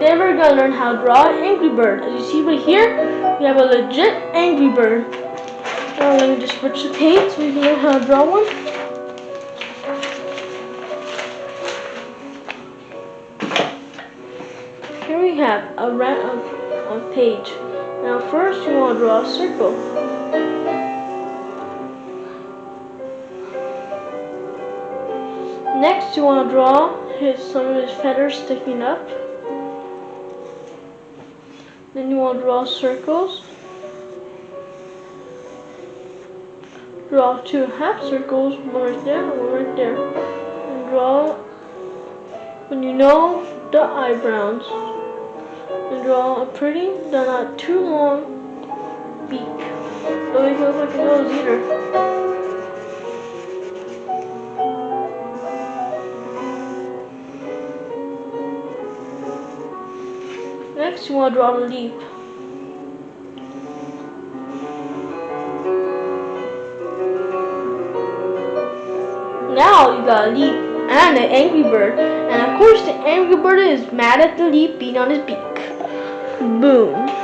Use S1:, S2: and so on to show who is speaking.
S1: today we're gonna learn how to draw an Angry Bird. As you see right here, we have a legit Angry Bird. Now let me just switch the page so you can learn how to draw one. Here we have a page. Now first you want to draw a circle. Next you want to draw some of his feathers sticking up. Then you want to draw circles. Draw two half circles, one right there and one right there. And draw, when you know, the eyebrows. And draw a pretty, but not too long, beak. Don't make it look like a nose either. Next, you want to draw the leaf. Now you got a leaf and an Angry Bird. And of course, the Angry Bird is mad at the leaf being on his beak. Boom.